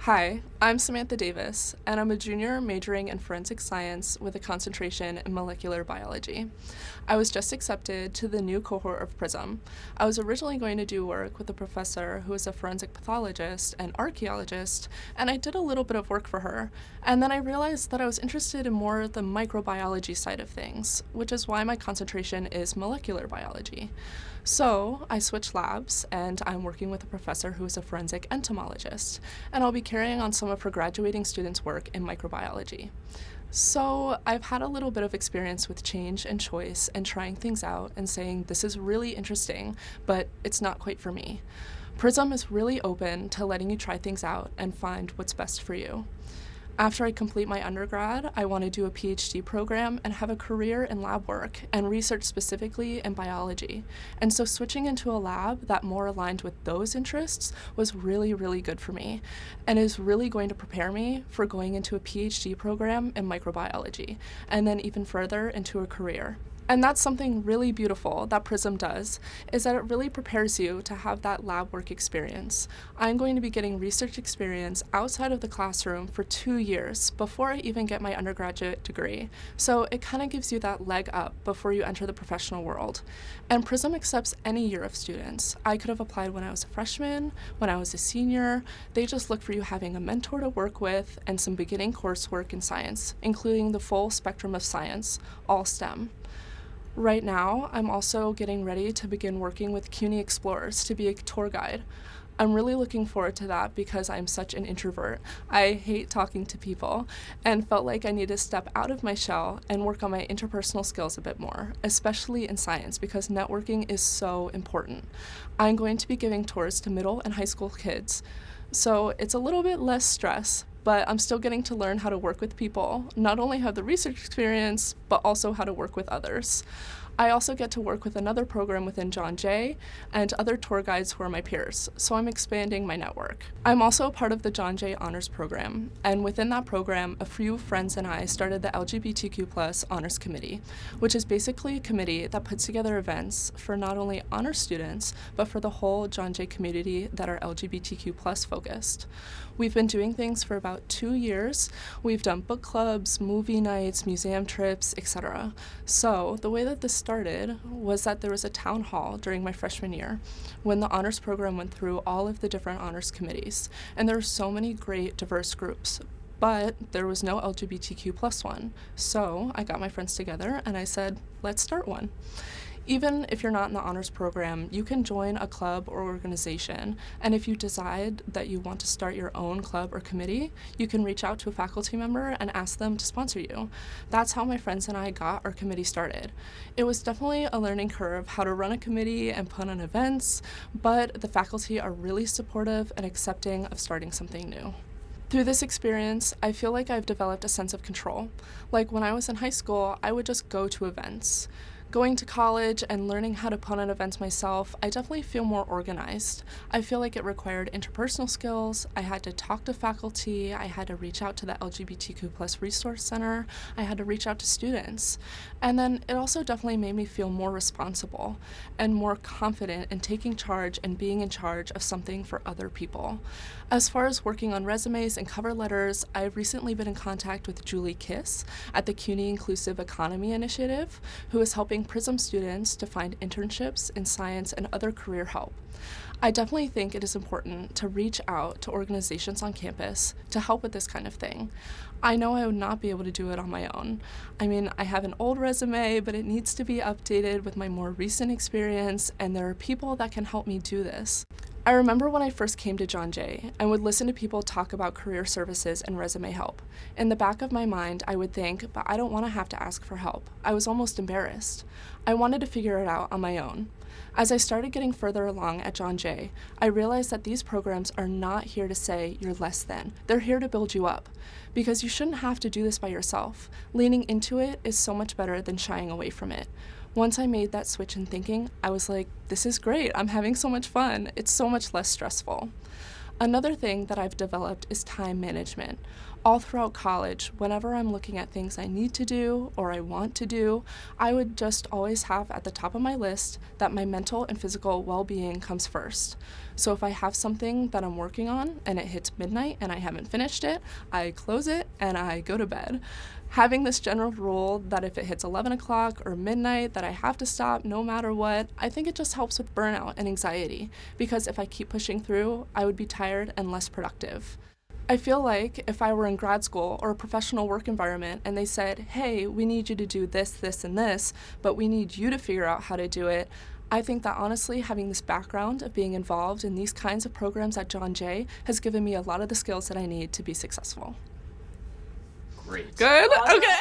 Hi, I'm Samantha Davis, and I'm a junior majoring in forensic science with a concentration in molecular biology. I was just accepted to the new cohort of PRISM. I was originally going to do work with a professor who is a forensic pathologist and archaeologist, and I did a little bit of work for her. And then I realized that I was interested in more the microbiology side of things, which is why my concentration is molecular biology. So I switched labs, and I'm working with a professor who is a forensic entomologist, and I'll be carrying on some of her graduating students' work in microbiology. So I've had a little bit of experience with change and choice and trying things out and saying this is really interesting, but it's not quite for me. Prism is really open to letting you try things out and find what's best for you. After I complete my undergrad, I want to do a PhD program and have a career in lab work and research specifically in biology. And so switching into a lab that more aligned with those interests was really, really good for me and is really going to prepare me for going into a PhD program in microbiology and then even further into a career. And that's something really beautiful that PRISM does, is that it really prepares you to have that lab work experience. I'm going to be getting research experience outside of the classroom for 2 years before I even get my undergraduate degree. So it kind of gives you that leg up before you enter the professional world. And PRISM accepts any year of students. I could have applied when I was a freshman, when I was a senior. They just look for you having a mentor to work with and some beginning coursework in science, including the full spectrum of science, all STEM. Right now, I'm also getting ready to begin working with CUNY Explorers to be a tour guide. I'm really looking forward to that because I'm such an introvert. I hate talking to people and felt like I need to step out of my shell and work on my interpersonal skills a bit more, especially in science because networking is so important. I'm going to be giving tours to middle and high school kids, so it's a little bit less stress, but I'm still getting to learn how to work with people, not only have the research experience, but also how to work with others. I also get to work with another program within John Jay and other tour guides who are my peers, so I'm expanding my network. I'm also a part of the John Jay Honors Program, and within that program, a few friends and I started the LGBTQ+ Honors Committee, which is basically a committee that puts together events for not only honors students, but for the whole John Jay community that are LGBTQ+ focused. We've been doing things for about 2 years. We've done book clubs, movie nights, museum trips, etc. So the way that this started was that there was a town hall during my freshman year when the honors program went through all of the different honors committees, and there were so many great diverse groups. But there was no LGBTQ+ one. So I got my friends together and I said, let's start one. Even if you're not in the honors program, you can join a club or organization, and if you decide that you want to start your own club or committee, you can reach out to a faculty member and ask them to sponsor you. That's how my friends and I got our committee started. It was definitely a learning curve how to run a committee and put on events, but the faculty are really supportive and accepting of starting something new. Through this experience, I feel like I've developed a sense of control. Like when I was in high school, I would just go to events. Going to college and learning how to put on events myself, I definitely feel more organized. I feel like it required interpersonal skills. I had to talk to faculty. I had to reach out to the LGBTQ+ Resource Center. I had to reach out to students. And then it also definitely made me feel more responsible and more confident in taking charge and being in charge of something for other people. As far as working on resumes and cover letters, I've recently been in contact with Julie Kiss at the CUNY Inclusive Economy Initiative, who is helping PRISM students to find internships in science and other career help. I definitely think it is important to reach out to organizations on campus to help with this kind of thing. I know I would not be able to do it on my own. I mean, I have an old resume, but it needs to be updated with my more recent experience, and there are people that can help me do this. I remember when I first came to John Jay and would listen to people talk about career services and resume help. In the back of my mind, I would think, but I don't want to have to ask for help. I was almost embarrassed. I wanted to figure it out on my own. As I started getting further along at John Jay, I realized that these programs are not here to say you're less than. They're here to build you up, because you shouldn't have to do this by yourself. Leaning into it is so much better than shying away from it. Once I made that switch in thinking, I was like, this is great. I'm having so much fun. It's so much less stressful. Another thing that I've developed is time management. All throughout college, whenever I'm looking at things I need to do or I want to do, I would just always have at the top of my list that my mental and physical well-being comes first. So if I have something that I'm working on and it hits midnight and I haven't finished it, I close it and I go to bed. Having this general rule that if it hits 11 o'clock or midnight that I have to stop no matter what, I think it just helps with burnout and anxiety, because if I keep pushing through, I would be tired and less productive. I feel like if I were in grad school or a professional work environment and they said, hey, we need you to do this, this, and this, but we need you to figure out how to do it, I think that honestly having this background of being involved in these kinds of programs at John Jay has given me a lot of the skills that I need to be successful. Great. Good? Awesome. Okay.